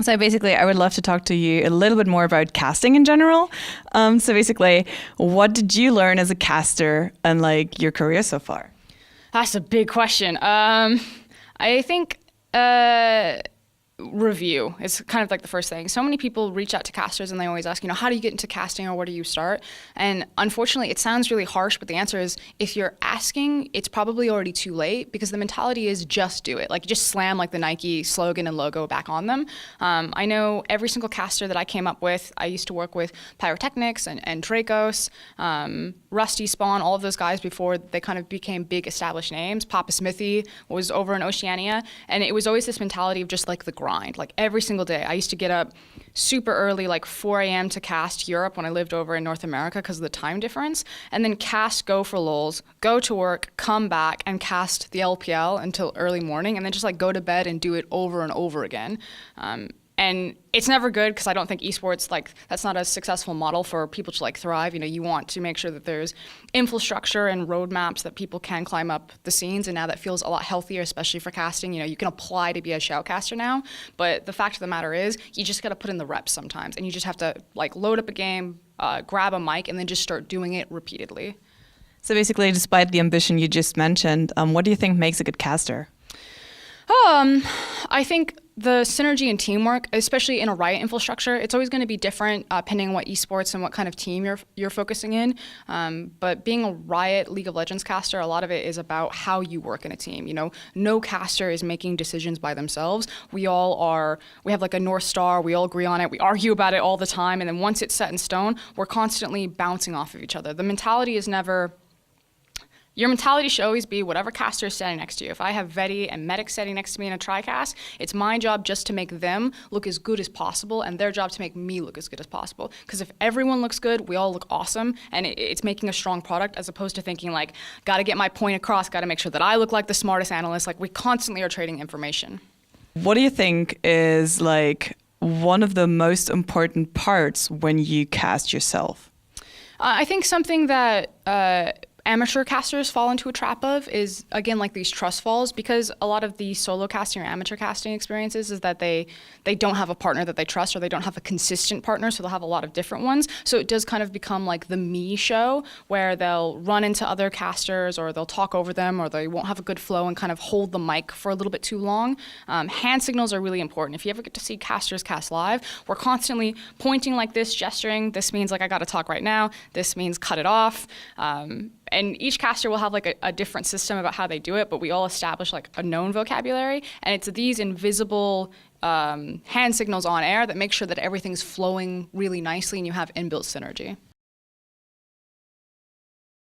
So basically, I would love to talk to you a little bit more about casting in general. So basically, what did you learn as a caster and like your career so far? That's a big question. I think review is kind of like the first thing. So many people reach out to casters and they always ask, how do you get into casting or where do you start? And unfortunately, it sounds really harsh, but the answer is if you're asking, it's probably already too late because the mentality is just do it. Like just slam like the Nike slogan and logo back on them. I know every single caster that I came up with, I used to work with Pyrotechnics and Dracos, Rusty, Spawn, all of those guys before they kind of became big established names. Papa Smithy was over in Oceania. And it was always this mentality of just like the grind. Like every single day. I used to get up super early, like 4 a.m. to cast Europe when I lived over in North America because of the time difference. And then cast, go for lulz, go to work, come back and cast the LPL until early morning. And then just like go to bed and do it over and over again. And it's never good because I don't think esports, like that's not a successful model for people to like thrive. You want to make sure that there's infrastructure and roadmaps that people can climb up the scenes. And now that feels a lot healthier, especially for casting. You can apply to be a shoutcaster now. But the fact of the matter is you just got to put in the reps sometimes. And you just have to like load up a game, grab a mic, and then just start doing it repeatedly. So basically, despite the ambition you just mentioned, what do you think makes a good caster? I think the synergy and teamwork, especially in a Riot infrastructure, it's always going to be different depending on what esports and what kind of team you're focusing in. But being a Riot League of Legends caster, a lot of it is about how you work in a team. No caster is making decisions by themselves. We have like a North Star, we all agree on it, we argue about it all the time, and then once it's set in stone, we're constantly bouncing off of each other. The mentality is never... Your mentality should always be whatever caster is standing next to you. If I have Vedi and Medic sitting next to me in a tri-cast, it's my job just to make them look as good as possible and their job to make me look as good as possible. Because if everyone looks good, we all look awesome, and it's making a strong product as opposed to thinking like, got to get my point across, got to make sure that I look like the smartest analyst. Like we constantly are trading information. What do you think is like one of the most important parts when you cast yourself? I think something that amateur casters fall into a trap of is, again, like these trust falls, because a lot of the solo casting or amateur casting experiences is that they don't have a partner that they trust, or they don't have a consistent partner, so they'll have a lot of different ones. So it does kind of become like the me show, where they'll run into other casters, or they'll talk over them, or they won't have a good flow and kind of hold the mic for a little bit too long. Hand signals are really important. If you ever get to see casters cast live, we're constantly pointing like this, gesturing. This means like I got to talk right now. This means cut it off. And each caster will have like a different system about how they do it, but we all establish like a known vocabulary, and it's these invisible hand signals on air that make sure that everything's flowing really nicely and you have inbuilt synergy.